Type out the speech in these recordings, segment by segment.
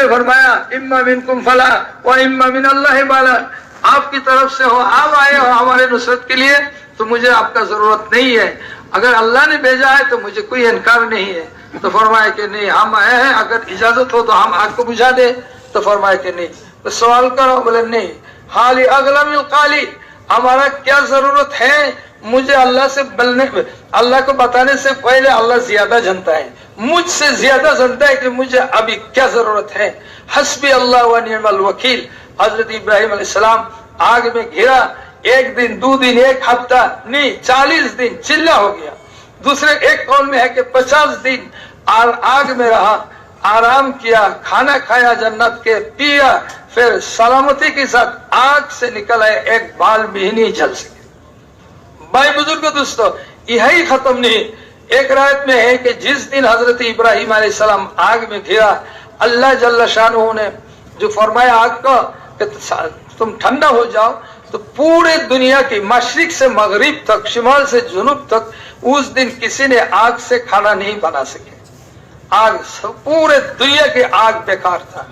फरमाया इम्मा मिनकुम फला व इम्मा मिन अल्लाह बाला, आपकी तरफ से हो, आप आए हो हमारे नुसरत के लिए तो मुझे आपका जरूरत नहीं है, अगर अल्लाह ने भेजा है तो मुझे कोई इनकार नहीं है। तो फरमाया कि नहीं हम आए हैं, अगर इजाजत हो तो हम आग को बुझा दे। तो फरमाया कि नहीं। तो सवाल करो, बोले नहीं। हाली अगलमिल काली, हमारा क्या जरूरत है, मुझे अल्लाह से अल्लाह को बताने से पहले अल्लाह ज्यादा जानता है, मुझसे ज्यादा जानता है कि मुझे अभी क्या जरूरत है। हस्बी अल्लाह व निअमल वकील। हजरत इब्राहिम अलैहिस्सलाम आग में घिरा, एक दिन, 2 दिन, 1 हफ्ता नहीं, 40 दिन चिल्ला हो गया। दूसरे एक कौल में है कि 50 दिन आग में रहा, आराम किया, खाना खाया जन्नत के, पिया, फिर सलामती के साथ आग से निकल आए, एक बाल भी नहीं जल सके। भाई बुजुर्ग दोस्तों, यही खत्म नहीं। एक रायत में है कि जिस दिन हजरत इब्राहिम अलैहिस्सलाम आग में घिरा, अल्लाह जल्ल शानहू ने जो फरमाया आग का कि तुम ठंडा हो जाओ, तो पूरे दुनिया की मशरिक से मगरिब तक, शिमाल से जुनूब तक उस दिन किसी ने आग से खाना नहीं बना सके। आग, पूरे दुनिया की आग बेकार था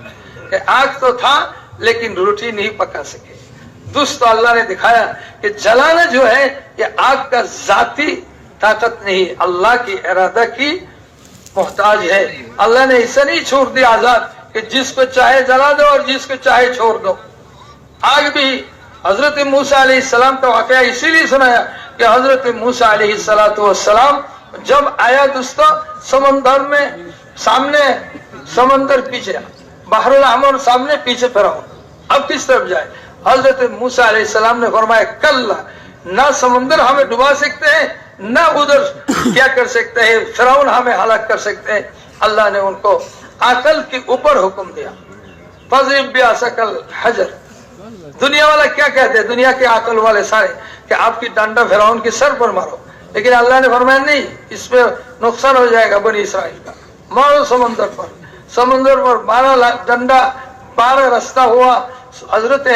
कि आग तो था लेकिन रोटी नहीं पका सके। दोस्तों, अल्लाह ने दिखाया कि जलाना जो है ये आग का जाती ताकत नहीं, अल्लाह की इरादा की मोहताज है। अल्लाह ने इसे नहीं छोड़ दिया आजाद कि जिसको चाहे जला दो और जिसको चाहे छोड़ दो। आग भी हजरत मूसा अलैहिस्सलाम का वाकया इसीलिए सुनाया कि हजरत मूसा अलैहिस्सलाम जब आया दोस्तों समंदर में, सामने समंदर, पीछे बहरुल अहमर, सामने पीछे फिरौन, अब किस तरफ जाए। हजरत मूसा अलैहिस्सलाम ने फरमाया कल्ला, ना समंदर हमें डुबा सकते हैं, ना उधर क्या कर सकते हैं, फिरौन हमें हलाक कर सकते हैं। अल्लाह ने उनको अकल के ऊपर हुक्म दिया, फज़रिब बिअसाकल हजर। दुनिया वाला क्या कहते हैं, दुनिया के अकल वाले सारे, कि आपकी डंडा फिरौन के सर पर मारो, लेकिन अल्लाह ने फरमाया नहीं, इसमें नुकसान हो जाएगा बनी इसराइल का, मारो समंदर पर। समंदर पर 12 डंडा, 12 रास्ता हुआ। हजरत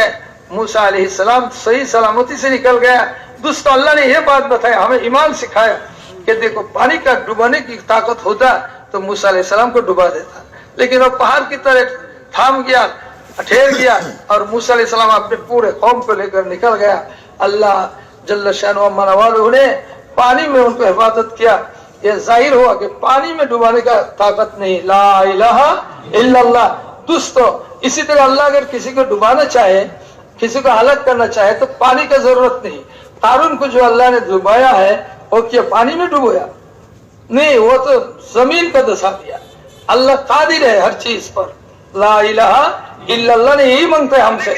मूसा अलैहिस्सलाम सही सलामती से निकल गया। दोस्तों, अल्लाह ने यह बात बताया, हमें ईमान सिखाया कि देखो पानी का डुबाने की ताकत होता तो मूसा अलैहिस्सलाम को डुबा देता, लेकिन वो पहाड़ की तरह थाम गया, ठहर गया, और मूसा अलैहिस्सलाम अपने पूरे कौम को लेकर निकल गया। अल्लाह जल्ल शानहू ने पानी में उनको हिफाजत किया। ये जाहिर हुआ कि पानी में डुबाने का ताकत नहीं, ला इलाहा इल्लल्लाह। दोस्तों, इसी तरह अल्लाह अगर किसी को डुबाना चाहे, किसी को हलाक करना चाहे तो पानी का जरूरत नहीं। कारून को जो अल्लाह ने डुबाया है वो क्या पानी में डुबोया नहीं, वो तो जमीन को दसा दिया। अल्लाह कादिर है हर चीज पर, ला इलाहा इल्लल्लाह ने यही मांगते हैं हमसे।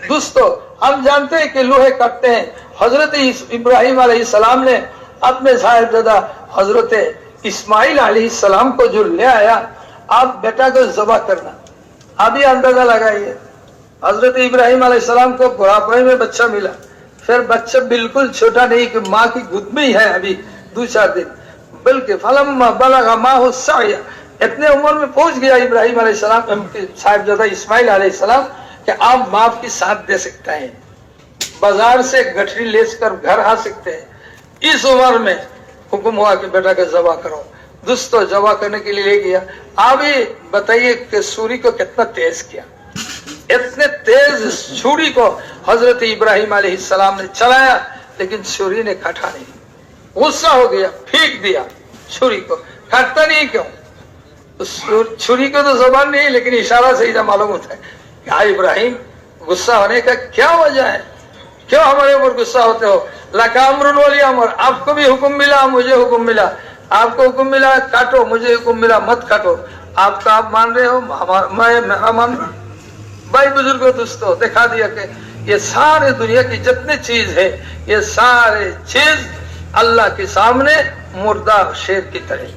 दोस्तों, हम जानते हैं कि लोहे कटते हैं। हजरत इब्राहिम अलैहिस्सलाम ने अपने साहिबजादा हजरत इस्माइल अलैहिस्सलाम को जो ले आया, आप बेटा को ज़बह करना, अभी अंदाजा लगाइए। हजरत इब्राहिम अलैहिस्सलाम को बुढ़ापे में बच्चा मिला, फिर बच्चा बिल्कुल छोटा नहीं कि माँ की गोद में ही है अभी 2-4 दिन, बल्कि फलम्मा बलगा माहु सअय, इतने उम्र में पहुंच गया इब्राहिम अलैहिस्सलाम साहिबजादा इस्माइल अलैहिस्सलाम कि आप माफ की साथ दे सकते हैं, बाजार से गठरी लेकर घर आ सकते हैं। इस उम्र में हुक्म हुआ कि बेटा का ज़बह करो। दोस्तों, ज़बह करने के लिए ले गया। आप ही बताइए कि छुरी को कितना तेज किया। इतने तेज छुरी को हजरत इब्राहिम अलैहिस्सलाम ने चलाया, लेकिन छुरी ने काटा नहीं। गुस्सा हो गया, फेंक दिया छुरी को। काटता नहीं क्यों? छुरी को तो ज़बान नहीं, लेकिन इशारा से ही मालूम होता है कि हाँ इब्राहिम, गुस्सा होने का क्या वजह है, क्यों हमारे ऊपर गुस्सा होते हो। लका अम्रुन वली अम्र, आपको भी हुक्म मिला, मुझे हुक्म मिला। आपको हुक्म मिला काटो, मुझे हुक्म मिला मत काटो। आपका आप मान रहे हो, मैं मान रहा। भाई बुजुर्गों, दोस्तों, दिखा दिया कि ये सारे दुनिया की जितने चीज है, ये सारे चीज अल्लाह के सामने मुर्दा शेर की तरह,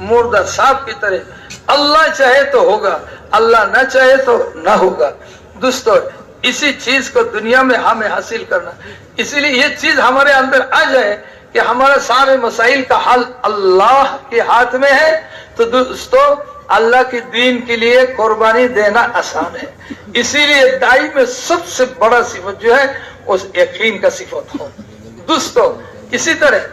मुर्दा सांप की तरह। अल्लाह चाहे तो होगा, अल्लाह न चाहे तो न होगा। दोस्तों, इसी चीज को दुनिया में हमें हासिल करना, इसीलिए ये चीज हमारे अंदर आ जाए कि हमारा सारे मसाइल का हल अल्लाह के हाथ में है। तो दोस्तों, अल्लाह के दीन के लिए कुर्बानी देना आसान है। इसीलिए दाई में सबसे बड़ा सिफत जो है उस यकीन का सिफत हो। दोस्तों, इसी तरह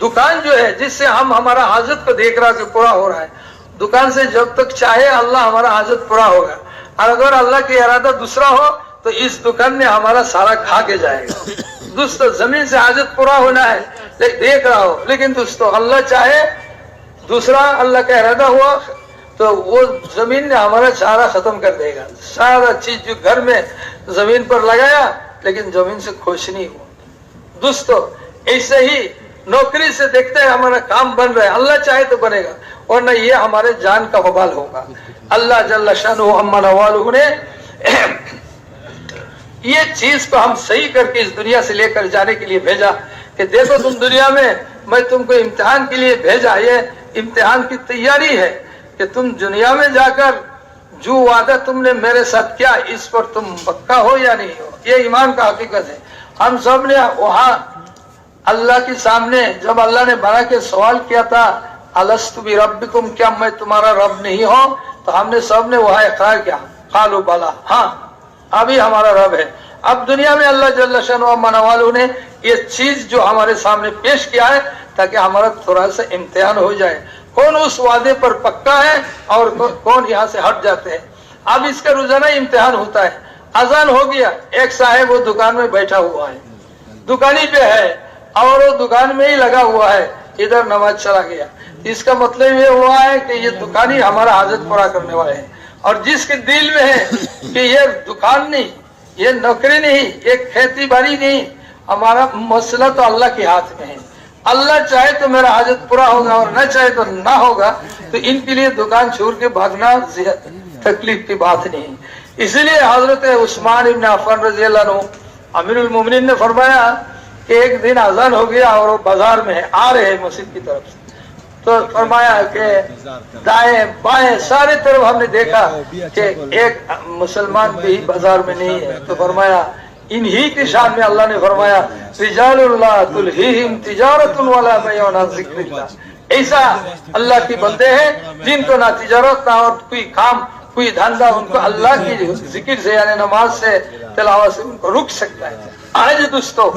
दुकान जो है, जिससे हम हमारा हाजत को देख रहा कि पूरा हो रहा है, दुकान से जब तक चाहे अल्लाह हमारा हाजत पूरा होगा, और अगर अल्लाह की इरादा दूसरा हो तो इस दुकान में हमारा सारा खा के जाएगा। दोस्तों जमीन से हाजत पूरा होना है देख रहा हो, लेकिन दोस्तों अल्लाह चाहे दूसरा, अल्लाह का इरादा हुआ तो वो जमीन ने हमारा सारा खत्म कर देगा। सारा चीज जो घर में जमीन पर लगाया लेकिन जमीन से खुश नहीं हुआ। दोस्तों ऐसे ही नौकरी से देखते हैं हमारा काम बन रहा है, अल्लाह चाहे तो बनेगा, वरना ये हमारे जान का वबाल होगा। अल्लाह जल्ल शानुहु अम्मा नवालुहु ने ये चीज को हम सही करके इस दुनिया से लेकर जाने के लिए भेजा कि देखो तुम दुनिया में मैं तुमको इम्तिहान के लिए भेजा, ये इम्तिहान की तैयारी है कि तुम दुनिया में जाकर जो वादा तुमने मेरे साथ किया इस पर तुम पक्का हो या नहीं हो। ये ईमान का हकीकत है। हम सब ने वहाँ अल्लाह के सामने जब अल्लाह ने बना के सवाल किया था अलस्तु बि रब्बिकुम, क्या मैं तुम्हारा रब नहीं हो, तो हमने सब ने वहाँ इकरार किया, कालू बाला, हाँ अभी हमारा रब है। अब दुनिया में अल्लाह जल्ल शानुहु अम्मा नवालुहु ने ये चीज जो हमारे सामने पेश किया है ताकि हमारा थोड़ा सा इम्तिहान हो जाए, कौन उस वादे पर पक्का है और कौन यहाँ से हट जाते हैं। अब इसका रोजाना इम्तिहान होता है। अजान हो गया, एक साहब वो दुकान में बैठा हुआ है, दुकानी पे है और वो दुकान में ही लगा हुआ है, इधर नमाज चला गया। इसका मतलब ये हुआ है कि ये दुकानी हमारा हाजत पूरा करने वाले हैं। और जिसके दिल में है कि ये दुकान नहीं, ये नौकरी नहीं, ये खेती बाड़ी नहीं, हमारा मसला तो अल्लाह के हाथ में है। अल्लाह चाहे तो मेरा हाजत पूरा होगा और न चाहे तो ना होगा, तो इनके लिए दुकान छोड़ के भागना तकलीफ की बात नहीं। इसलिए हजरत उस्मान इब्न अफ़्फ़ान रज़ियल्लाहु अन्हु अमीरुल मोमिनीन ने फरमाया कि एक दिन अजान हो गया और वो बाजार में है, आ रहे हैं मस्जिद की तरफ से, तो फरमाया कि दाएं बाएं सारे तरफ हमने देखा कि एक मुसलमान भी बाजार में नहीं है। तो फरमाया इन्हीं की शान में अल्लाह ने फरमाया रिजालुल्लाह तुलहीहिम तिजारतुन वला बैउन अन ज़िक्रिल्लाह, ऐसा अल्लाह के बंदे हैं जिनको ना तिजारत ना और कोई काम कोई धंधा उनको अल्लाह की जिक्र से यानी नमाज से तिलावत से उनको रुक सकता है। आज दोस्तों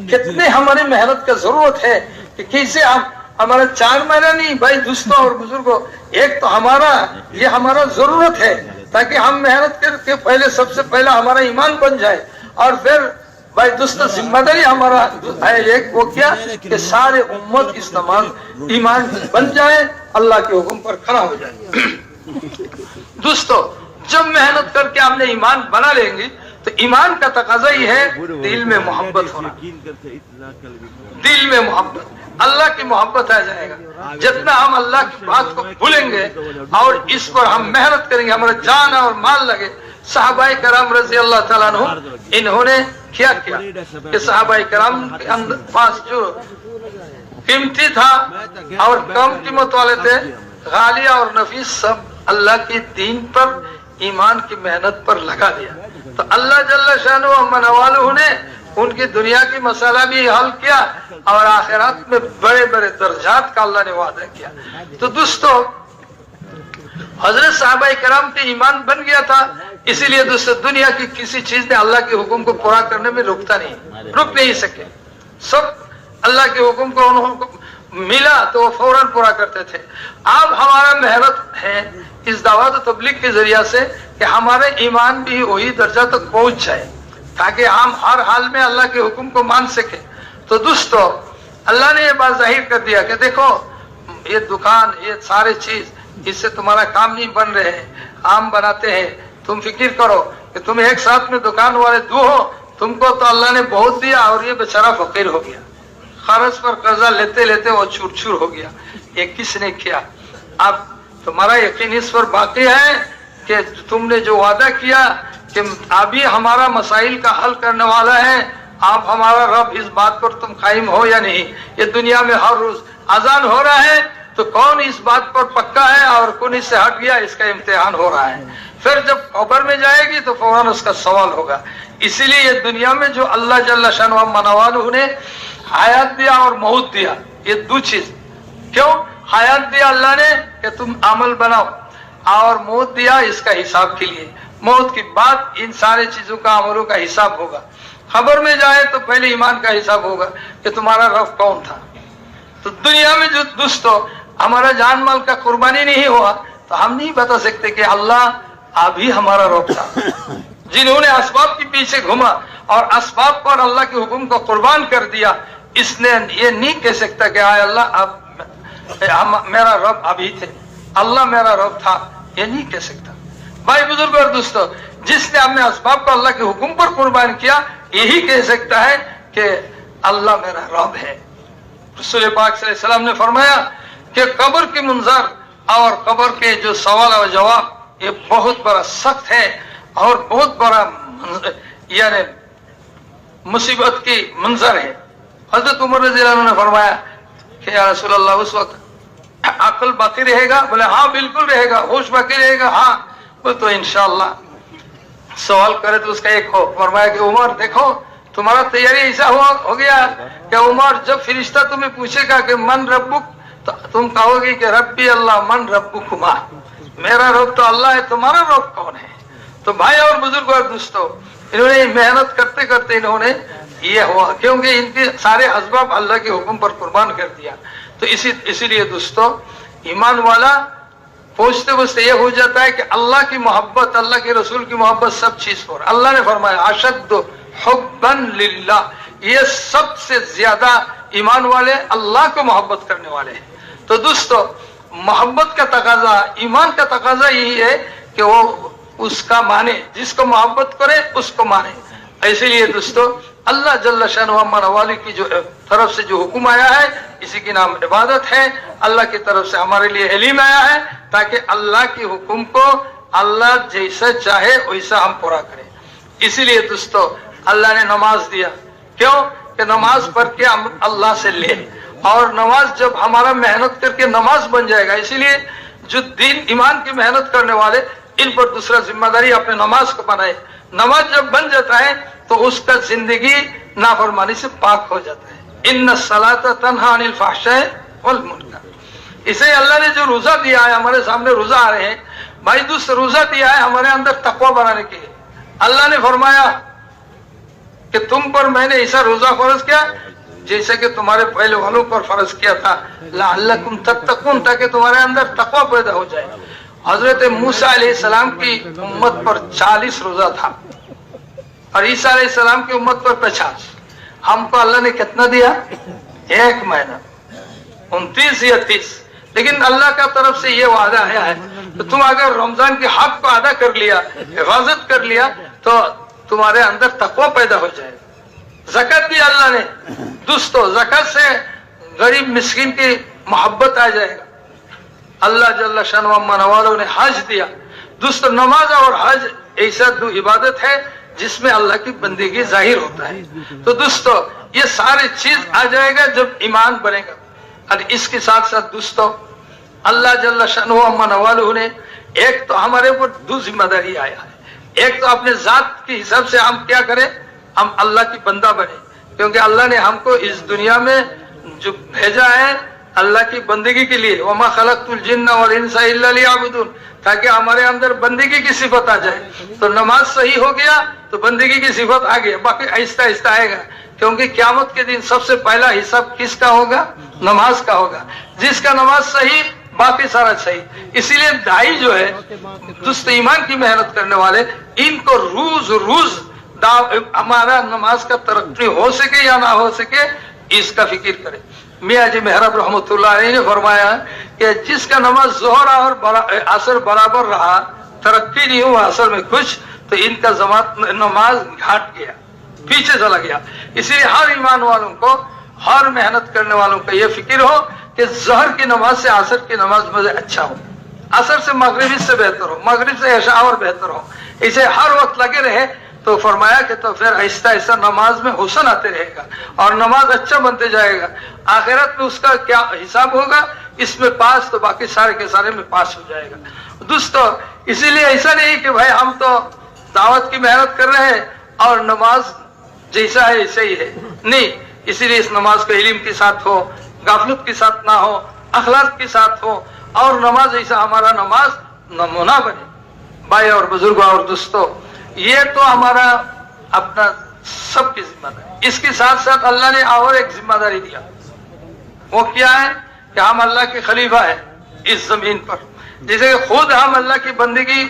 कितने हमारी मेहनत का जरूरत है कि कैसे हम हमारा 4 महीना नहीं भाई दोस्तों और बुजुर्गों, एक तो हमारा ये हमारा जरूरत है ताकि हम मेहनत करके पहले सबसे पहले हमारा ईमान बन जाए और फिर भाई दोस्तों जिम्मेदारी हमारा है एक वो क्या कि सारे उम्मत इस नमाज ईमान बन जाए, अल्लाह के हुक्म पर खड़ा हो जाए। दोस्तों जब मेहनत करके हमने ईमान बना लेंगे तो ईमान का तकाजा ही है दिल में मोहब्बत होना, दिल में मोहब्बत, अल्लाह की मोहब्बत आ जाएगा। जितना हम अल्लाह की बात को भूलेंगे और इस पर हम मेहनत करेंगे, हमारा जान और माल लगे। सहाबाए कराम रज़ी अल्लाह ताला अन्हु इन्होंने क्या किया कि सहाबाए कराम के अंदर पास जो कीमती था और कम कीमत वाले थे, गालिया और नफीस, सब अल्लाह की दीन पर ईमान की मेहनत पर लगा दिया। तो अल्लाह जल्ल शानुहु अम्मा नवालुहु ने उनकी दुनिया की मसाला भी हल किया और आखिरत में बड़े बड़े दर्जात का अल्लाह ने वादा किया। तो दोस्तों हजरत साहबाए कराम के ईमान बन गया था, इसीलिए दोस्तों दुनिया की किसी चीज ने अल्लाह के हुक्म को पूरा करने में रुक नहीं सके। सब अल्लाह के हुक्म को उनको मिला तो वो फौरन पूरा करते थे। अब हमारा मेहनत है इस दावत तबलीग के जरिया से कि हमारे ईमान भी वही दर्जा तक पहुंच जाए ताकि हम हर हाल में अल्लाह के हुक्म को मान सके। तो दोस्तों अल्लाह ने ये बात जाहिर कर दिया कि देखो ये दुकान ये सारे चीज इससे तुम्हारा काम नहीं बन रहे हैं, आम बनाते हैं। तुम फिक्र करो कि तुम एक साथ में दुकान वाले दो हो, तुमको तो अल्लाह ने बहुत दिया और ये बेचारा फकीर हो गया, खर्च पर कर्जा लेते लेते वो चूर चूर हो गया। ये किसने किया? अब तुम्हारा यकीन इस पर बाकी है कि तुमने जो वादा किया कि अभी हमारा मसाइल का हल करने वाला है, आप हमारा रब, इस बात पर तुम कायम हो या नहीं? ये दुनिया में हर रोज अजान हो रहा है तो कौन इस बात पर पक्का है और कौन इससे हट गया, इसका इम्तिहान हो रहा है। फिर जब कब्र में जाएगी तो फौरन उसका सवाल होगा। इसीलिए ये दुनिया में जो अल्लाह जल्ल शानुहु अम्मा नवालुहु ने हयात दिया और मौत दिया, ये दो चीज। क्यों हयात दिया अल्लाह ने कि तुम अमल बनाओ, और मौत दिया इसका हिसाब के लिए। मौत के बाद इन सारे चीजों का अमलों का हिसाब होगा। खबर में जाए तो पहले ईमान का हिसाब होगा कि तुम्हारा रब कौन था। तो दुनिया में जो दोस्तों हमारा जान माल का कुर्बानी नहीं हुआ तो हम नहीं बता सकते कि अल्लाह आप ही हमारा रब था। जिन्होंने असबाब के पीछे घूमा और असबाब पर अल्लाह के हुक्म को कुर्बान कर दिया, इसने ये नहीं कह सकता कि आय अल्लाह आप मेरा रब अभी थे, अल्लाह मेरा रब था, ये नहीं कह सकता। भाई बुजुर्ग और दोस्तों, जिसने अपने असबाब को अल्लाह के हुक्म पर कुर्बान किया, यही कह सकता है कि अल्लाह मेरा रब है। रसूल पाक सल्लल्लाहु अलैहि वसल्लम ने फरमाया कि कब्र के मंजर और कब्र के जो सवाल और जवाब ये बहुत बड़ा सख्त है और बहुत बड़ा यानी मुसीबत की मंजर है। हजरत उमर रज़ियल्लाहु अन्हु ने फरमाया कि या रसूल अल्लाह उस वक्त अक्ल बाकी रहेगा? बोले हाँ बिल्कुल रहेगा। होश बाकी रहेगा? हाँ। बोले तो इंशाअल्लाह। सवाल करे तो उसका एक हो। फरमाया कि उमर देखो तुम्हारा तैयारी ऐसा हो गया कि उमर जब फरिश्ता तुम्हें पूछेगा कि मन रब्बुक, तो तुम कहोगे कि रब्बी अल्लाह मन रब्बुकुमा, मेरा रब तो अल्लाह है, तुम्हारा रब कौन है? तो भाई और बुजुर्ग और दोस्तों, इन्होंने मेहनत करते करते इन्होंने ये हुआ, क्योंकि इनके सारे असबाब अल्लाह के हुक्म पर कुर्बान कर दिया। तो इसीलिए दोस्तों, ईमान वाला पहुंचते पहुंचते ये हो जाता है कि अल्लाह की मोहब्बत, अल्लाह के रसूल की मोहब्बत सब चीज पर। अल्लाह ने फरमाया अशद्दु हुब्बन लिल्लाह, ये सबसे ज्यादा ईमान वाले अल्लाह को मोहब्बत करने वाले हैं। तो दोस्तों, मोहब्बत का तकाजा, ईमान का तकाजा यही है कि वो उसका माने, जिसको मोहब्बत करे उसको माने। इसीलिए दोस्तों, अल्लाह जल्ल शानुहु वाली की जो तरफ से जो हुक्म आया है, इसी की नाम इबादत है। अल्लाह की तरफ से हमारे लिए इल्म आया है ताकि अल्लाह के हुक्म को अल्लाह जैसा चाहे वैसा हम पूरा करें। इसीलिए दोस्तों, अल्लाह ने नमाज दिया। क्यों? कि नमाज पढ़ के हम अल्लाह से ले, और नमाज जब हमारा मेहनत करके नमाज बन जाएगा। इसीलिए जो दीन ईमान की मेहनत करने वाले, इन पर दूसरा जिम्मेदारी अपने नमाज को बनाए। नमाज जब बन जाता है तो उसका जिंदगी नाफरमानी से पाक हो जाता है। इन्ना सलाता तन्हा अनिल फहशाए वल मुनकर। इसे अल्लाह ने जो रोजा दिया है, हमारे सामने रोजा आ रहे हैं भाई, दूसरा रोजा दिया है हमारे अंदर तकवा बनाने के लिए। अल्लाह ने फरमाया कि तुम पर मैंने ऐसा रोजा फर्ज किया जैसे कि तुम्हारे पहले वालों पर फर्ज किया था, लअल्लकुम तत्तकून, ताकि तुम्हारे अंदर तकवा पैदा हो जाए। हजरत मूसा अलैहिस्सलाम की उम्मत पर 40 रोजा था और ईसा अलैहिस्सलाम की उम्मत पर 50। हमको अल्लाह ने कितना दिया? 1 महीना, 29 या 30। लेकिन अल्लाह का तरफ से ये वादा आया है तो तुम अगर रमजान के हक को अदा कर लिया, हिफाजत कर लिया, तो तुम्हारे अंदर तकवा पैदा हो जाए। ज़कात भी अल्लाह ने, दोस्तों ज़कात से गरीब मिस्किन की मोहब्बत आ जाएगा। अल्लाह जल्ल शानुहु ने हज दिया। दोस्तों, नमाज और हज ऐसा दो इबादत है जिसमें अल्लाह की बंदगी जाहिर होता है। तो दोस्तों, ये सारी चीज आ जाएगा जब ईमान बनेगा। और इसके साथ साथ दोस्तों, अल्लाह जल्ल शानुहु ने एक तो हमारे ऊपर 2 जिम्मेदारी आया है। एक तो अपने जात के हिसाब से हम क्या करें, हम अल्लाह की बंदा बने, क्योंकि अल्लाह ने हमको इस दुनिया में जो भेजा है अल्लाह की बंदगी के लिए। वमा खलक़तुल जिन्ना वल इंसा इल्ला लियअबुदून, ताकि हमारे अंदर बंदगी की सिफत आ जाए। तो नमाज सही हो गया तो बंदगी की सिफत आ गई, बाकी आहिस्ता आहिस्ता आएगा। क्योंकि क़यामत के दिन सबसे पहला हिसाब किसका होगा? नमाज का होगा। जिसका नमाज सही, बाकी सारा सही। इसीलिए दाई जो है, दुस्त ईमान की मेहनत करने वाले, इनको रोज हमारा नमाज का तरक्की हो सके या ना हो सके, इसका फिक्र करें। मियाँ जी मेहरब रहमतुल्लाह अलैह ने फरमाया कि जिसका नमाज जोहर और असर बराबर रहा, तरक्की नहीं हुआ असर में कुछ, तो इनका जमात नमाज घाट गया, पीछे चला गया। इसीलिए हर ईमान वालों को, हर मेहनत करने वालों को यह फिक्र हो कि जहर की नमाज से असर की नमाज मुझे अच्छा हो, असर से मगरिब से बेहतर हो, मगरिब से ऐशा और बेहतर हो। इसे हर वक्त लगे रहे तो फरमाया कि तो फिर आहिस्ता आहिस्ता नमाज में हुस्न आते रहेगा और नमाज अच्छा बनते जाएगा। आखिरत में उसका क्या हिसाब होगा, इसमें पास तो बाकी सारे के सारे में पास हो जाएगा। दोस्तों, इसीलिए ऐसा नहीं कि भाई हम तो दावत की मेहनत कर रहे हैं और नमाज जैसा है ऐसे ही है, नहीं। इसीलिए इस नमाज को इल्म के साथ हो, गाफलत के साथ ना हो, अखलाक के साथ हो, और नमाज ऐसा हमारा नमाज नमूना बने। भाई और बुजुर्गों और दोस्तों, ये तो हमारा अपना सबकी जिम्मेदारी। इसके साथ साथ अल्लाह ने और एक जिम्मेदारी दिया, वो क्या है कि हम अल्लाह के खलीफा है इस जमीन पर। जैसे खुद हम अल्लाह की बंदगी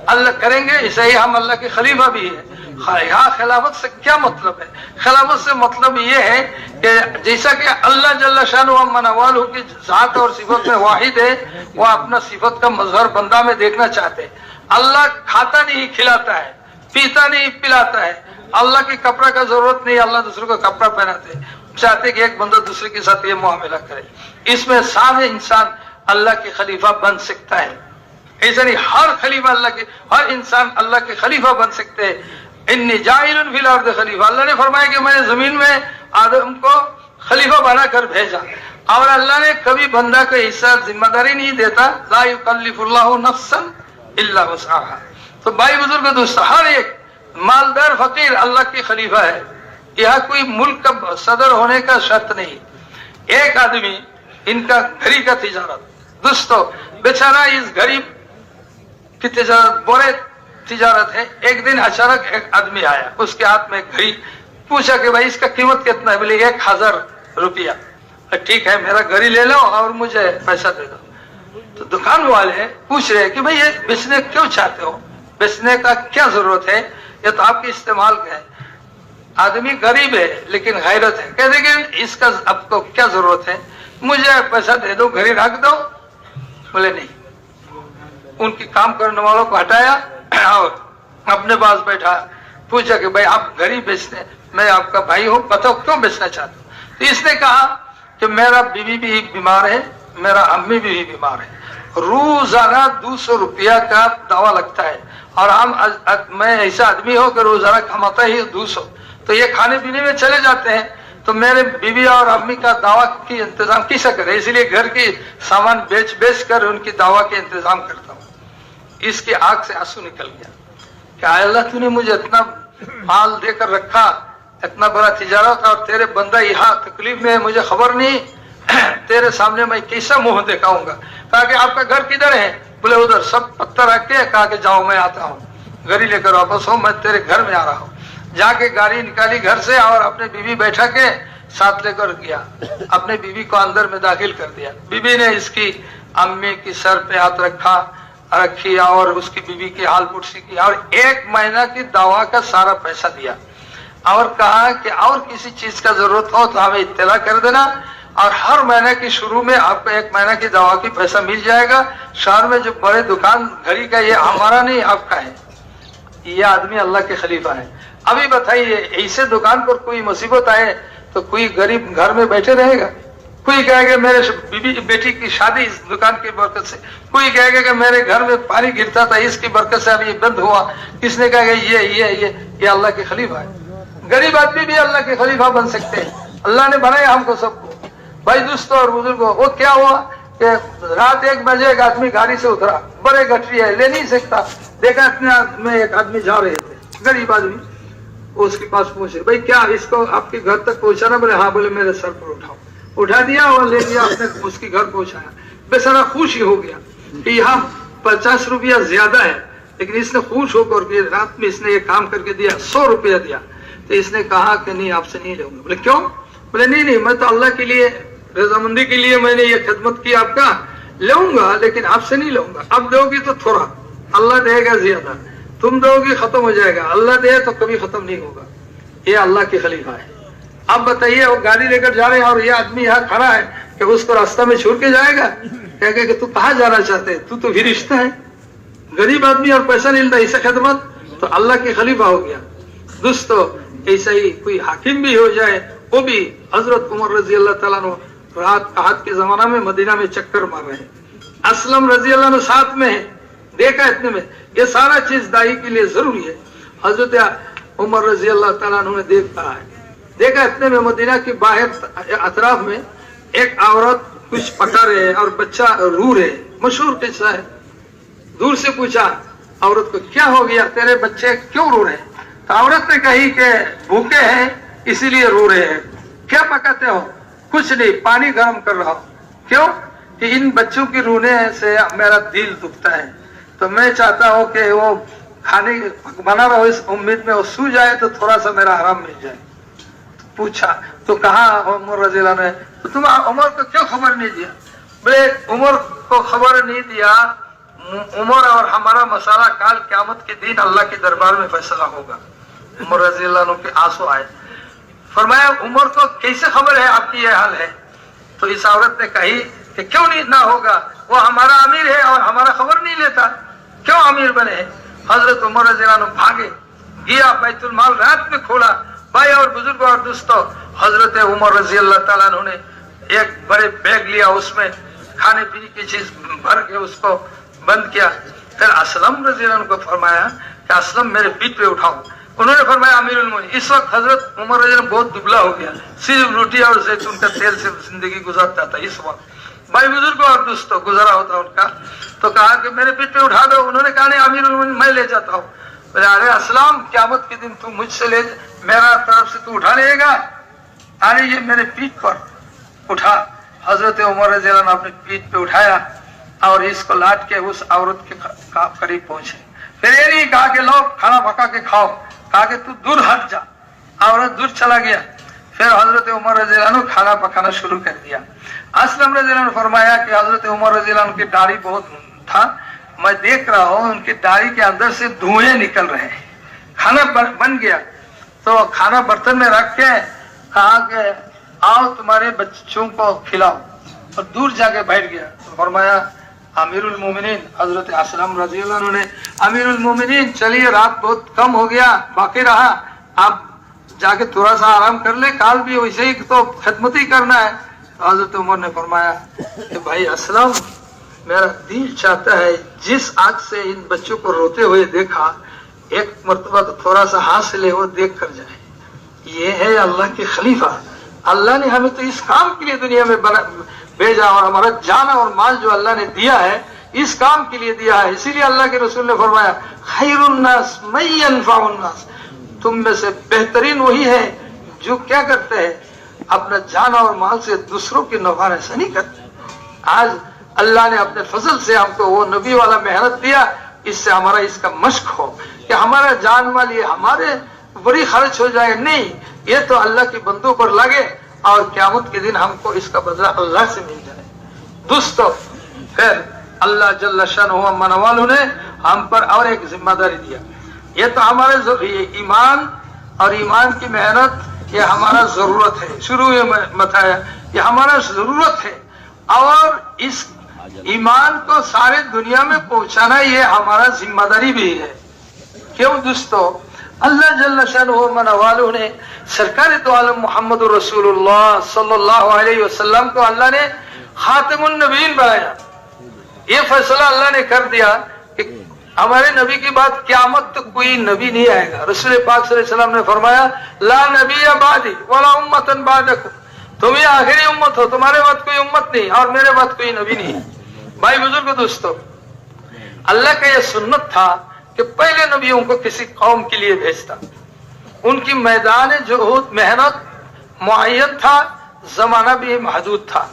अल्लाह करेंगे, इसे ही हम अल्लाह के खलीफा भी है। यहाँ खिलाफत से क्या मतलब है? खिलाफत से मतलब ये है कि जैसा कि अल्लाह जल्ल शानु मनवाल की जात और सिफत में वाहिद है, वो अपना सिफत का मजहर बंदा में देखना चाहते हैं। अल्लाह खाता नहीं खिलाता है, पीता नहीं पिलाता है, अल्लाह की कपड़ा का जरूरत नहीं, अल्लाह दूसरे को कपड़ा पहनाते, चाहते कि एक बंदा दूसरे के साथ ये मुआमला करे। इसमें सारे इंसान अल्लाह के खलीफा बन सकता है। ऐसा नहीं हर खलीफा अल्लाह के, हर इंसान अल्लाह के खलीफा बन सकते हैं। इन्नी जाइलुन फिल अर्द खलीफा, अल्लाह ने फरमाया कि मैंने जमीन में आदम को खलीफा बनाकर भेजा। और अल्लाह ने कभी बंदा को ऐसा जिम्मेदारी नहीं देता, ला युकल्लिफुल्लाहु नफ्सन इल्ला वुसअहा। तो भाई बुजुर्ग दोस्तों, हर एक मालदार फकीर अल्लाह की खलीफा है। यह कोई मुल्क का सदर होने का शर्त नहीं। एक आदमी, इनका घड़ी का तिजारत, दोस्तों बेचारा इस गरीब की तिजारत बड़े तिजारत है। एक दिन अचानक एक आदमी आया, उसके हाथ में घड़ी, पूछा कि भाई इसका कीमत कितना है? बोले 1000 रुपया। ठीक है, मेरा घड़ी ले लो और मुझे पैसा दे दो। तो दुकान वाले पूछ रहे कि भाई ये बेचने क्यों चाहते हो, बेचने का क्या जरूरत है, ये तो आपके इस्तेमाल का है। आदमी गरीब है लेकिन गैरत है, कहते कि इसका आपको क्या जरूरत है, मुझे पैसा दे दो, घड़ी रख दो। बोले नहीं। उनकी काम करने वालों को हटाया और अपने पास बैठा, पूछा कि भाई आप घड़ी बेचते, मैं आपका भाई हूँ, बताओ क्यों बेचना चाहते हो? तो इसने कहा कि मेरा बीवी भी बीमार है, मेरा अम्मी भी बीमार है, रोजाना 200 रुपया का दवा लगता है, और मैं ऐसा आदमी हूँ कि रोजाना कमाता ही 200, तो ये खाने पीने में चले जाते हैं, तो मेरे बीवी और अम्मी का दवा की इंतजाम कैसे करे, इसलिए घर की सामान बेच बेच कर उनकी दवा के इंतजाम करता हूँ। इसकी आंख से आंसू निकल गया कि अल्लाह तूने मुझे इतना माल देकर रखा, इतना बड़ा तिजारत, और तेरे बंदा यहाँ तकलीफ में है, मुझे खबर नहीं, तेरे सामने मैं कैसा मुंह दिखाऊंगा। कहा कि आपका घर किधर है? बोले उधर। सब पत्थर रख के कहा कि जाओ मैं आता हूँ, गाड़ी लेकर वापस हो, मैं तेरे घर में आ रहा हूँ। जाके गाड़ी निकाली घर से और अपने बीवी बैठा के साथ लेकर गया, अपने बीवी को अंदर में दाखिल कर दिया। बीवी ने इसकी अम्मी की सर पे हाथ रखी और उसकी बीवी की हाल पुरसी की और 1 महीना की दवा का सारा पैसा दिया और कहा कि और किसी चीज का जरूरत हो तो हमें इत्तला कर देना, और हर महीने की शुरू में आपको 1 महीना की दवा की पैसा मिल जाएगा। शहर में जो बड़े दुकान घड़ी का, ये हमारा नहीं आपका है। ये आदमी अल्लाह के खलीफा है। अभी बताइए, ऐसे दुकान पर कोई मुसीबत आए तो कोई गरीब घर में बैठे रहेगा? कोई कहेगा मेरे बीबी बेटी की शादी इस दुकान की बरकत से, कोई कहेगा कि मेरे घर में पानी गिरता था इसकी बरकत से अभी बंद हुआ, किसने कहेगा ये अल्लाह के खलीफा है। गरीब आदमी भी अल्लाह के खलीफा बन सकते हैं, अल्लाह ने बनाया हमको सबको। भाई दोस्तों और बुजुर्गों, वो क्या हुआ कि रात 1 बजे एक आदमी गाड़ी से उतरा, बड़े गठरी है, ले नहीं सकता, देखा इतने में एक आदमी जा रहे थे, गरीब आदमी, उसके पास पहुंचे, भाई क्या इसको आपके घर तक पहुंचाना? बोले हाँ। बोले मेरे सर पर उठाओ, उठा दिया और ले गया, अपने उसके घर पहुंचाया। बेचारा खुश ही हो गया कि यहाँ 50 रुपया ज्यादा है, लेकिन इसने खुश होकर के रात में इसने ये काम करके दिया, 100 रुपया दिया। तो इसने कहा कि नहीं आपसे नहीं लूंगा। बोले क्यों? बोले नहीं मैं तो अल्लाह के लिए, रजामंदी के लिए मैंने ये खिदमत की, आपका लूंगा लेकिन आपसे नहीं लूंगा। अब दोगी तो थोड़ा, अल्लाह देगा ज्यादा, तुम दोगी खत्म हो जाएगा, अल्लाह दे तो कभी खत्म नहीं होगा। ये अल्लाह के खलीफा है। अब बताइए, वो गाड़ी लेकर जा रहे हैं और ये आदमी यहाँ खड़ा है कि उसको रास्ता में छोड़ के जाएगा, कहेगा कि तू कहाँ जाना चाहते है, तू तो फिरिश्ता है। गरीब आदमी और पैसा नहीं मिलता, ऐसा खिदमत तो अल्लाह के खलीफा हो गया। दोस्तों ऐसा ही कोई हाकिम भी हो जाए, वो भी हजरत उमर रजी अल्लाह तआला अन्हु रात आहत के जमाना में मदीना में चक्कर मार रहे हैं, असलम रजी अल्लाह अन्हु साथ में है, देखा इतने में ये सारा चीज दाई के लिए जरूरी है। हजरत उमर रजी अल्लाह तआला अन्हु ने देखा इतने में मदीना के बाहर अतराफ में एक औरत कुछ पका रहे है और बच्चा रो रहे, मशहूर किस्सा है। दूर से पूछा औरत को क्या हो गया, तेरे बच्चे क्यों रो रहे? तो औरत ने कही कि भूखे हैं इसीलिए रो रहे हैं। क्या पकाते हो? कुछ नहीं, पानी गर्म कर रहा हूं। क्यों? कि इन बच्चों की रोने से मेरा दिल दुखता है, तो मैं चाहता हूं कि वो खाने बना रहा हो इस उम्मीद में वो सो जाए तो थोड़ा सा मेरा आराम मिल जाए। पूछा तो कहा उमर रज़ी अल्लाह ने, तो तुम उमर को क्यों खबर नहीं दिया? बोले उमर को खबर नहीं दिया, उमर और हमारा मसाला काल क़यामत के दिन अल्लाह के दरबार में फैसला होगा। उमर रज़ी अल्लाह अन्हु के आंसू आए। फरमाया उमर को कैसे खबर है आपकी ये हाल है? तो इस औरत ने कही कि क्यों नहीं ना होगा, वो हमारा अमीर है और हमारा खबर नहीं लेता, क्यों अमीर बने? हजरत उमर रज़ी अल्लाह अन्हु भागे, गया बैतुल माल रात में खोला। भाई और बुजुर्गों और दोस्तों, हजरत उमर रज़ी अल्लाह तआला अन्हु ने एक बड़े बैग लिया, उसमें खाने पीने की चीज भर के उसको बंद किया। फिर असलम रज़ी अल्लाह अन्हु को फरमाया कि असलम मेरे पीठ पे उठाओ। उन्होंने फरमाया अमीरुल मोमिनीन। इस वक्त हजरत उमर रज़ी अल्लाह बहुत दुबला हो गया, सिर्फ रोटी और जैतून का तेल से जिंदगी गुजारता था। इस वक्त भाई बुजुर्गों और दोस्तों गुजारा होता उनका। तो कहा कि मेरे पीठ पे उठा दो। उन्होंने कहा नहीं अमीरुल मोमिनीन मैं ले जाता हूँ। बोले अरे असलम क़यामत के दिन तू मुझसे ले, मेरा तरफ से तू उठा लेगा? अरे ये मेरे पीठ पर उठा। हजरत उमर रज़ी अल्लाह अन्हु अपने पीठ पे उठाया और इसको लाट के उस औरत के करीब पहुंचे। फिर ये नहीं कहा कि लो खाना पका के खाओ, कहा कि तू दूर हट जा। औरत दूर चला गया। फिर हजरत उमर रज़ी अल्लाह अन्हु खाना पकाना शुरू कर दिया। असलम रज़ी अल्लाह अन्हु फरमाया कि हजरत उमर रज़ी अल्लाह अन्हु की दाढ़ी बहुत था, मैं देख रहा हूँ उनकी दाढ़ी के अंदर से धुएं निकल रहे हैं। खाना बन गया तो खाना बर्तन में रख के कहा कि आओ तुम्हारे बच्चों को खिलाओ, और दूर जाके बैठ गया। तो फरमाया अमीरुल मोमिनीन हजरत असलम रज़ी अल्लाह अन्हु ने, अमीरुल मोमिनीन चलिए रात बहुत कम हो गया, बाकी रहा, आप जाके थोड़ा सा आराम कर ले, काल भी वैसे ही तो खिदमत ही करना है। तो हजरत उमर ने फरमाया कि भाई असलम मेरा दिल चाहता है जिस आग से इन बच्चों को रोते हुए देखा, एक मर्तबा तो थोड़ा सा हाथ ले वो देख कर जाए। ये है अल्लाह के खलीफा, अल्लाह ने हमें तो इस काम के लिए दुनिया में भेजा, और हमारा जान और माल जो अल्लाह ने दिया है इस काम के लिए दिया है। इसीलिए अल्लाह के रसूल ने फरमाया खैरुन नास मन यनफउन नास, तुम में से बेहतरीन वही है जो क्या करते हैं अपना जान और माल से दूसरों की नफा ऐसा नहीं करते। आज अल्लाह ने अपने फजल से हमको वो नबी वाला मेहनत दिया, इससे हमारा इसका मश्क हो कि हमारा जान माल ये हमारे बड़ी खर्च हो जाए, नहीं, ये तो अल्लाह के बंदों पर लगे और क़यामत के दिन हमको इसका बदला अल्लाह से मिल जाए। दोस्तों फिर अल्लाह जल्ल शानहु मनवालु ने हम पर और एक जिम्मेदारी दिया। ये तो हमारे ईमान और ईमान की मेहनत ये हमारा जरूरत है, शुरू में बताया ये हमारा जरूरत है, और इस ईमान को सारे दुनिया में पहुंचाना ये हमारा जिम्मेदारी भी है। क्यों दोस्तों? अल्लाह जल्ल शानहु मनवालु ने सरकार तो आलम मोहम्मद रसूलुल्लाह सल्लल्लाहु अलैहि वसल्लम को अल्लाह ने खातिमुन नबीन बनाया। ये फैसला अल्लाह ने कर दिया कि हमारे नबी की बात क़यामत तक कोई नबी नहीं आएगा। रसूल पाक सल्लल्लाहु अलैहि वसल्लम ने फरमाया ला नबी बादी वला उम्मतन बादकुम, तुम ही आखिरी उम्मत हो, तुम्हारे बाद कोई उम्मत नहीं और मेरे बाद कोई नबी नहीं। भाई बुजुर्ग दोस्तों, अल्लाह का यह सुन्नत था कि पहले नबियों को किसी कौम के लिए भेजता, उनकी मैदान जुहूद मेहनत मुअय्यन था, जमाना भी महदूद था।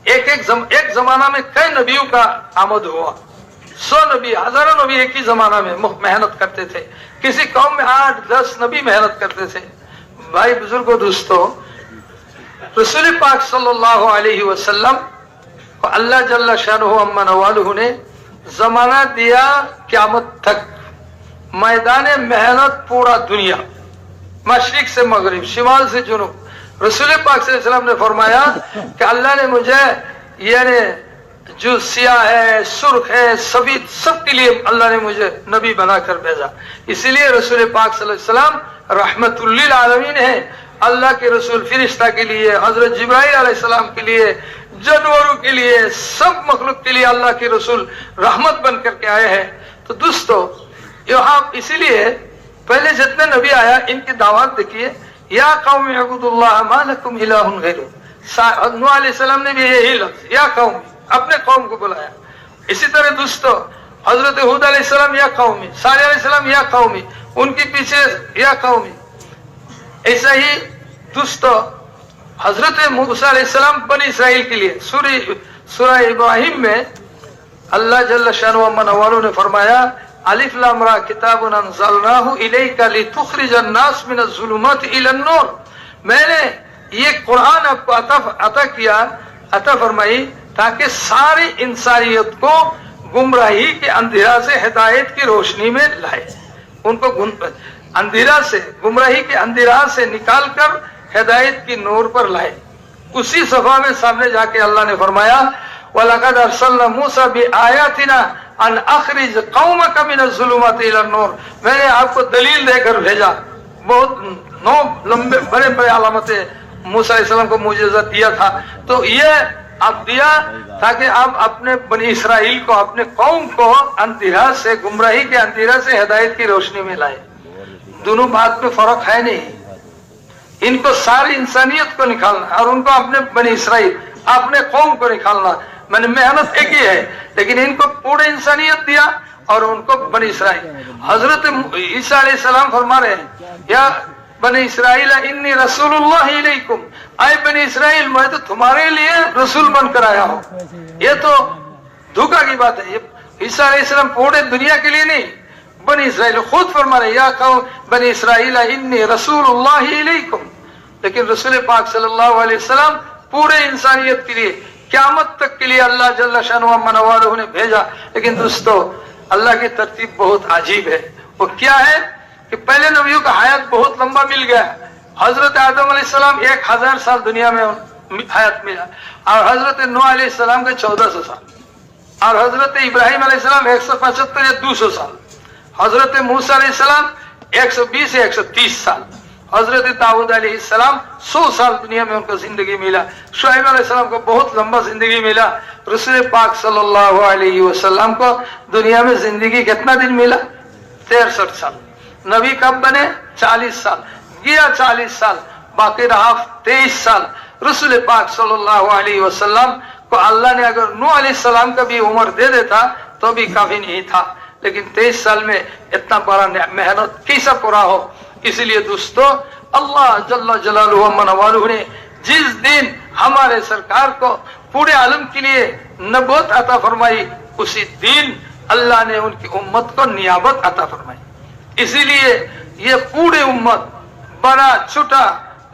एक जमाना में कई नबियों का आमद हुआ, 100 नबी, हजारों नबी एक ही जमाना में मेहनत करते थे। किसी कौम में 8-10 नबी मेहनत करते थे। भाई बुजुर्गों दोस्तों, रसूल पाक सल्लल्लाहु अलैहि वसल्लम को अल्लाह जल्ल शानहु मनवालुहु ने जमाना दिया क़यामत तक, मैदान मेहनत पूरा दुनिया, मशरिक से मगरिब, शिमाल से जुनूब। रसूल पाक सल्लल्लाहु अलैहि वसल्लम ने फरमाया कि अल्लाह ने मुझे यानी जो सियाह है, सुर्ख है, सफेद, सबके लिए अल्लाह ने मुझे नबी बनाकर भेजा। इसीलिए रसूल पाक सल्लल्लाहु अलैहि वसल्लम रहमतुल लिल आलमीन है। अल्लाह के रसूल फरिश्ता के लिए, हजरत जिब्राइल अलैहिस्सलाम के लिए, जानवरों के लिए, सब मखलूक के लिए अल्लाह के रसूल रहमत बन करके आए हैं। तो दोस्तों यहाँ इसीलिए पहले जितने नबी आया इनकी दावत देखिए, या कौम अबुदुल्लाह मा लकुम इलाहुन गैरुहु। नूह अलैहिस्सलाम ने भी यही लफ्ज या कौम अपने कौम को बुलाया। इसी तरह दोस्तों हजरत हूद अलैहिस्सलाम या कौमी, सालेह अलैहिस्सलाम या कौमी, उनके पीछे या कौमी। ऐसा ही दोस्तों हजरत मूसा अलैहिस्सलाम बनी इसराइल के लिए सूरह इब्राहिम में अल्लाह जल्ल शानहु मनवालु ने फरमाया अलिफ लाम रा किताबुन अंज़लनाहु इलैका लितुखरिजन नास मिनज़-ज़ुलुमाति इलन-नूर। मैंने ये कुरान आपको अता फरमाई ताकि सारी इंसानियत को गुमराही के अंधेरा से हिदायत की रोशनी में लाए, उनको अंधेरा से, गुमराही के अंधेरा से निकाल कर हिदायत की नूर पर लाए। उसी सफा में सामने जाके अल्लाह ने फरमाया वलक़द अरसलना मूसा बिआयातिना अन अखरिज कौमक मिनज़्ज़ुलुमाति इलन-नूर, मैंने आपको दलील देकर भेजा। बहुत 9 लंबे बड़े बड़े अलामतें मूसा अलैहिस्सलाम को मुजज़्ज़ा दिया था, तो ये आप दिया ताकि आप अपने बनी इसराइल को, अपने कौम को अंधेरा से, गुमराही के अंधेरा से हिदायत की रोशनी में लाए। दोनों बात में फर्क है नहीं, इनको सारी इंसानियत को निकालना और उनको अपने बनी इसराइल, अपने कौम को निकालना, मैंने मेहनत एक ही है, लेकिन इनको पूरे इंसानियत दिया और उनको बनी इसराइल। हजरत ईसा अलैहिस्सलाम फरमा रहे हैं या बनी इसराइल इन्नी रसूलुल्लाह इलैकुम, आए बनी इसराइल मैं तो तुम्हारे लिए रसूल बनकर आया हूँ। ये तो धोखा की बात है, ये ईसा अलैहिस्सलाम पूरे दुनिया के लिए नहीं, बनी इसराइल खुद फरमा रहे या कौम बनी इसराइल इन्नी रसूलुल्लाह इलैकुम। लेकिन रसूल पाक सल्लल्लाहु अलैहि वसल्लम पूरे इंसानियत के लिए, क़यामत तक के लिए अल्लाह जल्ल शानुहु मनवालुहु ने भेजा। लेकिन दोस्तों अल्लाह की तरतीब बहुत अजीब है। वो क्या है कि पहले नबियों का हयात बहुत लंबा मिल गया। हजरत आदम अलैहिस्सलाम 1000 साल दुनिया में हयात मिला और हजरत नूह अलैहिस्सलाम के 1400 साल और हजरत इब्राहिम अलैहिस्सलाम 175 या 200 साल, हजरत मूसा अलैहिस्सलाम 120 या 130 साल, हजरत दाऊद अलैहिस्सलाम 100 साल दुनिया में उनको जिंदगी मिला। शुआइब अलैहिस्सलाम को बहुत लंबा जिंदगी मिला। रसूल पाक सल्लल्लाहु अलैहि वसल्लम को दुनिया में जिंदगी कितना दिन मिला? 63 साल। नबी कब बने? 40 साल गया, 40 साल बाकी रहा 23 साल। रसूल पाक सल्लल्लाहु अलैहि वसल्लम को अल्लाह ने अगर नूह अलैहिस्सलाम का भी उम्र दे देता तो भी काफी नहीं था, लेकिन 23 साल में इतना बड़ा मेहनत कैसा पूरा हो। इसलिए दोस्तों अल्लाह जल्ल जलालुहु मनवालुहु ने जिस दिन हमारे सरकार को पूरे आलम के लिए नबूवत अता फरमाई, उसी दिन अल्लाह ने उनकी उम्मत को नियाबत अता फरमाई। इसीलिए ये पूरे उम्मत, बड़ा छोटा,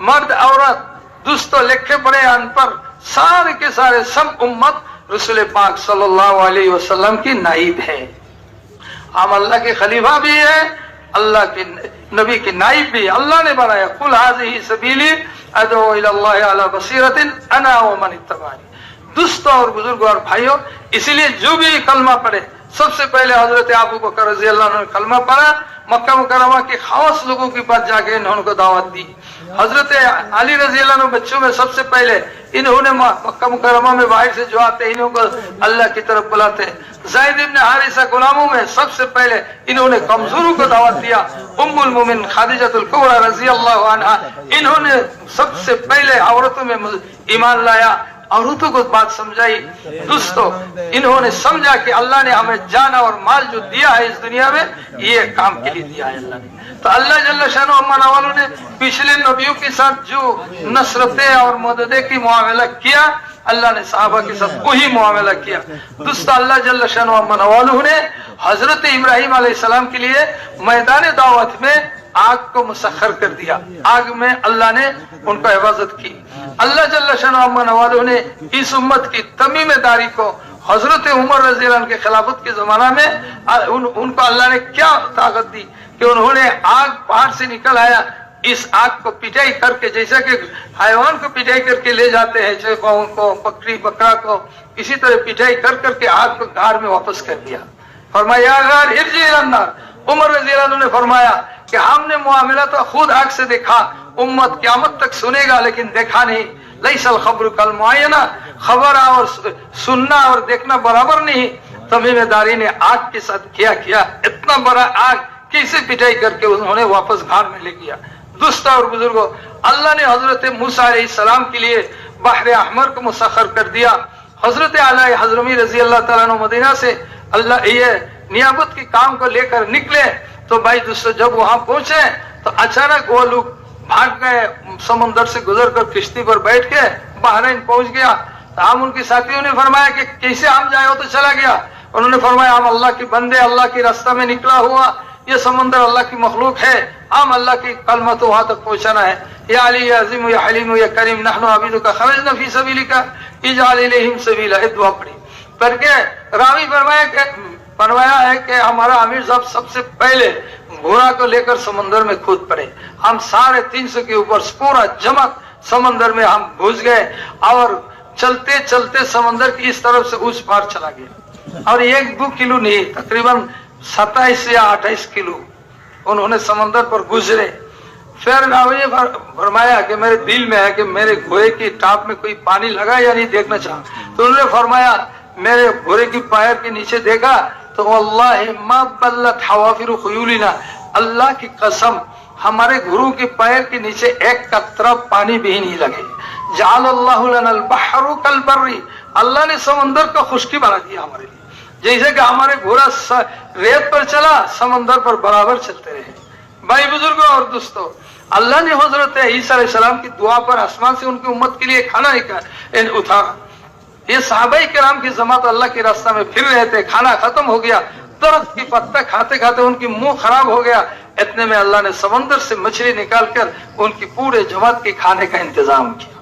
मर्द औरत, दोस्तों लिखे पढ़े अनपढ़, सारे के सारे सब उम्मत रसूल पाक सल्लल्लाहु अलैहि वसल्लम की नाइब है। हम अल्लाह के खलीफा भी है, अल्लाह के नबी के नाइब भी। अल्लाह ने बनाया कुल हाज़िही सबीली अदऊ इलल्लाहि अला बसीरतिन अना व मन इत्तबानी। दोस्तों और बुजुर्गों और भाइयों, इसीलिए जो भी कलमा पढ़े, सबसे पहले हजरत अबू बकर रज़ी अल्लाह अन्हु ने कलमा पढ़ा, मक्का मुकर्रमा के खास लोगों के पास जाके इन्होंने को दावत दी। हजरत अली रज़ी अल्लाह अन्हु बच्चों में सबसे पहले इन्होंने मक्का मुकर्रमा में बाहर से जो आते इन्हों को अल्लाह की तरफ बुलाते। ज़ैद इब्न हारिसा गुलामों में सबसे पहले इन्होंने कमजोरों को दावत दिया। उम्मुल मोमिन खादिजतुल कुबरा रज़ी अल्लाह अन्हा, इन्होंने सबसे पहले औरतों में ईमान लाया, औरतों को बात समझाई। दोस्तों इन्होंने समझा कि अल्लाह ने हमें जान और माल जो दिया है इस दुनिया में, ये काम के लिए दिया है अल्लाह ने। तो अल्लाह जल्ल शानुहु मनवालुहु ने पिछले नबियों के साथ जो नसरतें और मददे की मुआमला किया, अल्लाह ने सहाबा के साथ वही मुआमला किया। दोस्तों अल्लाह जल्ल शानुहु मनवालुहु ने हजरत इब्राहिम अलैहिस्सलाम के लिए मैदान दावत में आग को मुसख्खर कर दिया। आग में अल्लाह ने उनको हिफाजत की। अल्लाह जल्ल शानुहु मनवालुहु ने इस उम्मत की तमीमेदारी को हजरत उमर रज़ी अल्लाह के खिलाफत के जमाना में उनको अल्लाह ने क्या ताकत दी कि उन्होंने आग बाहर से निकल आया, इस आग को पिटाई करके, जैसा कि हैवान को पिटाई करके ले जाते हैं, चौकों को, बकरी बकरा को, इसी तरह पिटाई कर करके आग को गार में वापस कर दिया। फरमाया गार इरजी इलन्नार। उमर रज़ी अल्लाह ने फरमाया कि हमने मुआमला तो खुद आग से देखा, उम्मत क़यामत तक सुनेगा लेकिन देखा नहीं। लैसल खबरु कल मुआयना, खबर और सुनना और देखना बराबर नहीं। तमीमेदारी ने आग के साथ किया। इतना बड़ा आग कैसे पिटाई करके उन्होंने वापस घर में ले गया। दोस्तों और बुजुर्गों, अल्लाह ने हजरत मूसा अलैहिस्सलाम के लिए बहर अहमर को मुसख्खर कर दिया। हजरत अली हज़रमी रज़ी अल्लाह तआला अन्हु मदीना से अल्लाह ये नियाबत के काम को लेकर निकले, तो भाई दोस्तों जब वहां पहुंचे तो अचानक वो लोग भाग गए, समुद्र से गुजर कर किश्ती पर बैठ के बहरीन पहुंच गया। तो हम उनके साथियों ने फरमाया कि कैसे हम जाए, हो तो चला गया। उन्होंने फरमाया हम अल्लाह के बंदे, अल्लाह के रास्ता में निकला हुआ, ये समुद्र अल्लाह की मखलूक है, हम अल्लाह की कलमा तो वहां तक पहुंचाना है। या अली या अज़ीम या हलीम या करीम नहनु अबीदुका खरजना फी सबीलिका इजअल इलैहिम सबीला, दुआ पड़ी। करके रावी फरमाया है कि हमारा अमीर साहब सबसे पहले घोड़ा को लेकर समंदर में कूद पड़े। हम 350 के ऊपर पूरा जमक समंदर में हम घुस गए और चलते चलते समंदर की इस तरफ से उस पार चला गया। और 1-2 किलो नहीं, तकरीबन 27 या 28 किलो उन्होंने समंदर पर गुजरे। फिर रावी ने फरमाया कि मेरे दिल में है कि मेरे घोड़े की टाप में कोई पानी लगा या नहीं देखना चाहा। तो उन्होंने फरमाया मेरे घोड़े की पैर के नीचे देखा तो वल्लाहि मा बल्लत हवाफिरु खुयूलिना, अल्लाह की कसम हमारे गुरु के पैर के नीचे एक कतरा पानी भी नहीं लगे। जअलल्लाहु लनल बहरु कल बर्री, अल्लाह ने समंदर को खुश्की बना दिया हमारे लिए, जैसे कि हमारे घोड़ा रेत पर चला समंदर पर बराबर चलते रहे। भाई बुजुर्गों और दोस्तों, अल्लाह ने हजरत ईसा अलैहिस्सलाम की दुआ पर आसमान से उनकी उम्मत के लिए खाना उतारा। ये सहाबाई किराम की जमात अल्लाह के रास्ता में फिर रहे थे, खाना खत्म हो गया, दरख्त की पत्ता खाते खाते उनकी मुंह खराब हो गया। इतने में अल्लाह ने समंदर से मछली निकालकर उनकी पूरे जमात के खाने का इंतजाम किया।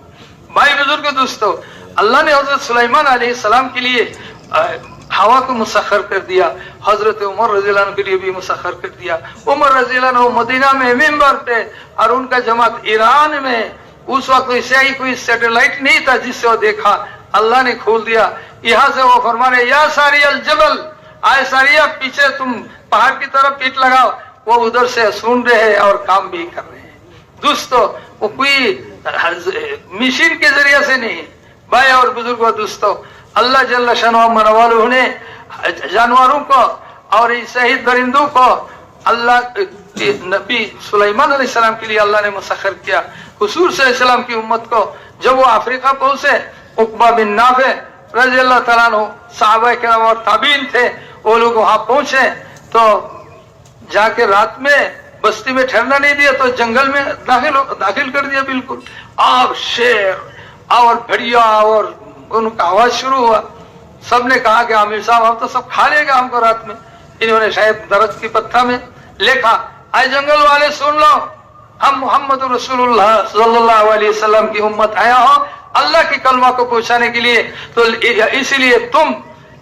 भाई बुजुर्गों दोस्तों, अल्लाह ने हजरत सुलेमान अलैहिस्सलाम के लिए हवा को मुसख्खर कर दिया, हजरत उमर रज़ियल्लाहु अन्हु के लिए भी मुसख्खर कर दिया। उमर रज़ियल्लाहु अन्हु मदीना में मिंबर पे और उनका जमात ईरान में, उस वक्त ऐसे कोई सैटेलाइट नहीं था जिससे वो देखा, अल्लाह ने खोल दिया। यहाँ से वो फरमा रहे या सारी अल जबल, आए सारिया पीछे तुम पहाड़ की तरफ पीठ लगाओ। वो उधर से सुन रहे हैं और काम भी कर रहे हैं। दोस्तों, वो कोई मशीन के जरिए से नहीं। भाई और बुजुर्गों दोस्तों, अल्लाह जल्ल शअनुहु मनवालुहु ने जानवरों को और शहीद परिंदों को अल्लाह के नबी सुलेमान अलैहिस्सलाम के लिए अल्लाह ने मुसख्खर किया। हुजूर सल्लल्लाहु की उम्मत को जब वो अफ्रीका पहुंचे, उक़बा बिन नाफ़े रज़ियल्लाहु तआला अन्हु सहाबा किराम और ताबीन थे, वो लोग वहां पहुंचे तो जाके रात में बस्ती में ठहरना नहीं दिया, तो जंगल में दाखिल कर दिया बिल्कुल। और शेर और भेड़िया और उनका आवाज शुरू हुआ। सबने कहा कि आमिर साहब हम तो सब खा लेगा हमको रात में। इन्होंने शायद दरख्त की पत्ता में लिखा, आए जंगल वाले सुन लो, हम मोहम्मद रसूलुल्लाह सल्लल्लाहु अलैहि वसल्लम की उम्मत आया हो अल्लाह की कलमा को पहुंचाने के लिए, तो इसीलिए तुम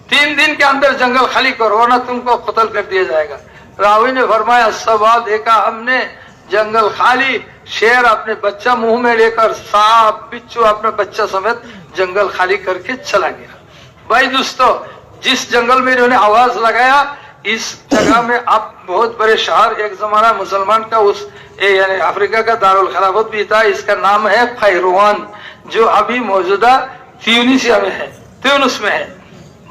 3 दिन के अंदर जंगल खाली करो वरना तुमको कत्ल कर दिया जाएगा। रावी ने फरमाया सवा देखा हमने जंगल खाली, शेर अपने बच्चा मुंह में लेकर, सांप बिच्छू अपने बच्चा समेत जंगल खाली करके चला गया। भाई दोस्तों, जिस जंगल में इन्होंने आवाज लगाया, इस जगह में अब बहुत बड़े शहर, एक जमाना मुसलमान का उस यानी अफ्रीका का दारुल खिलाफत भी था, इसका नाम है खैरवान, जो अभी मौजूदा ट्यूनिसिया में है, ट्यूनिस में है,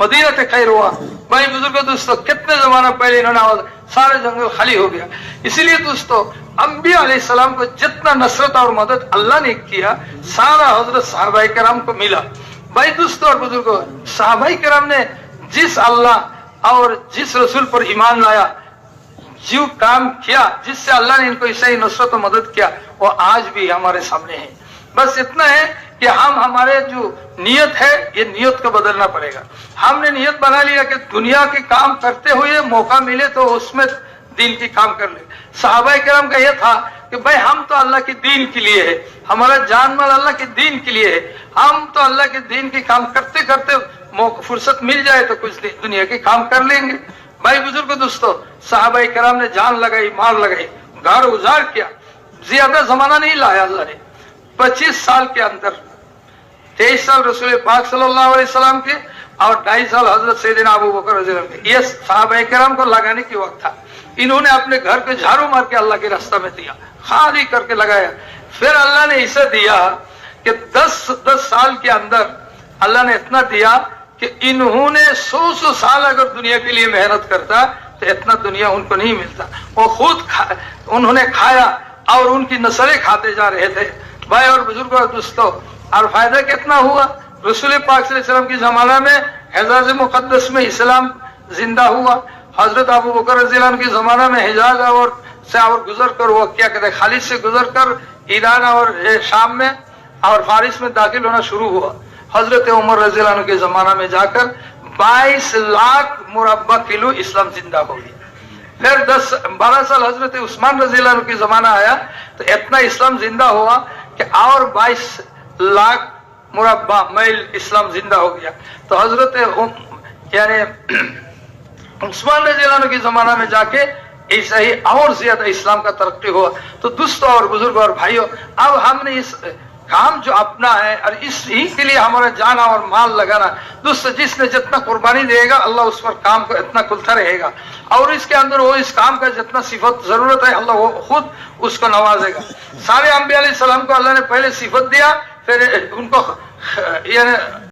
मदीना खैरवान। भाई बुजुर्गों दोस्तों, कितने जमाना पहले इन्होंने आवाज, सारे जंगल खाली हो गया। इसीलिए दोस्तों, अंबिया अलैहिस्सलाम को जितना नसरत और मदद अल्लाह ने किया, सारा हजरत सहाबाए किराम को मिला। भाई दोस्तों और बुजुर्गों, सहाबाए किराम ने जिस अल्लाह और जिस रसूल पर ईमान लाया, जो काम किया, जिससे अल्लाह ने इनको ऐसा ही नसरत और मदद किया, वो आज भी हमारे सामने है। बस इतना है कि हम हमारे जो नियत है, ये नियत को बदलना पड़ेगा। हमने नियत बना लिया कि दुनिया के काम करते हुए मौका मिले तो उसमें दीन की काम कर ले। सहाबाए किराम का यह था कि भाई हम तो अल्लाह के दीन के लिए है, हमारा जान माल अल्लाह के दीन के लिए है, हम तो अल्लाह के दीन के काम करते करते फुर्सत मिल जाए तो कुछ दुनिया के काम कर लेंगे। भाई बुजुर्ग दोस्तों, सहाबाए किराम ने जान लगाई, माल लगाई, घर उजाड़ किया, ज्यादा जमाना नहीं लाया अल्लाह ने। 25 साल के अंदर 23 साल रसूल पाक सल्लल्लाहु अलैहि वसल्लम के और 2.5 साल हजरत सैयदना अबू बकर रज़ियल्लाहु अन्हु के, ये सहाबाए किराम को लगाने की वक्त था। इन्होंने अपने घर को झाड़ू मार के अल्लाह के रास्ते में दिया, खाली करके लगाया। फिर अल्लाह ने इसे दिया कि 10 साल के अंदर अल्लाह ने इतना दिया कि इन्होंने 100 साल अगर दुनिया के लिए मेहनत करता तो इतना दुनिया उनको नहीं मिलता। वो खुद उन्होंने खाया और उनकी नस्लें खाते जा रहे थे। भाई और बुजुर्गों और दोस्तों, और फायदा कितना हुआ, रसूल पाक सल्लल्लाहु अलैहि वसल्लम की जमाना में हिजाज मुकद्दस में इस्लाम जिंदा हुआ। हजरत अबू बकर रज़ियल्लाहु अन्हु के जमाना में हिजाज और गुजर कर वो क्या कहते हैं, खालिद से गुजर कर ईरान और शाम में और फारिस में दाखिल होना शुरू हुआ। हजरत उमर रज़ियल्लाहु अन्हु के जमाना में जाकर 22 लाख मुरब्बा किलो इस्लाम जिंदा हो गया। फिर 12 साल हजरत उस्मान रज़ियल्लाहु अन्हु के जमाना आया तो इतना इस्लाम जिंदा हुआ कि और 22 लाख मुरब्बा मैल इस्लाम जिंदा हो गया। तो हजरत यानी उस्मान रज़ी अल्लाह अन्हु के जमाना में जाके ऐसा ही और ज्यादा इस्लाम का तरक्की हुआ। तो दोस्तों और बुजुर्ग और भाइयों, अब हमने इस काम जो अपना है और इसी के लिए हमारा जाना और माल लगाना, दोस्तों जिसने जितना कुर्बानी देगा अल्लाह उस पर काम को इतना खुलता रहेगा, और इसके अंदर वो इस काम का जितना सिफत जरूरत है अल्लाह वो खुद उसको नवाजेगा। सारे अंबिया अलैहिस्सलाम को अल्लाह ने पहले सिफत दिया, फिर उनको यानी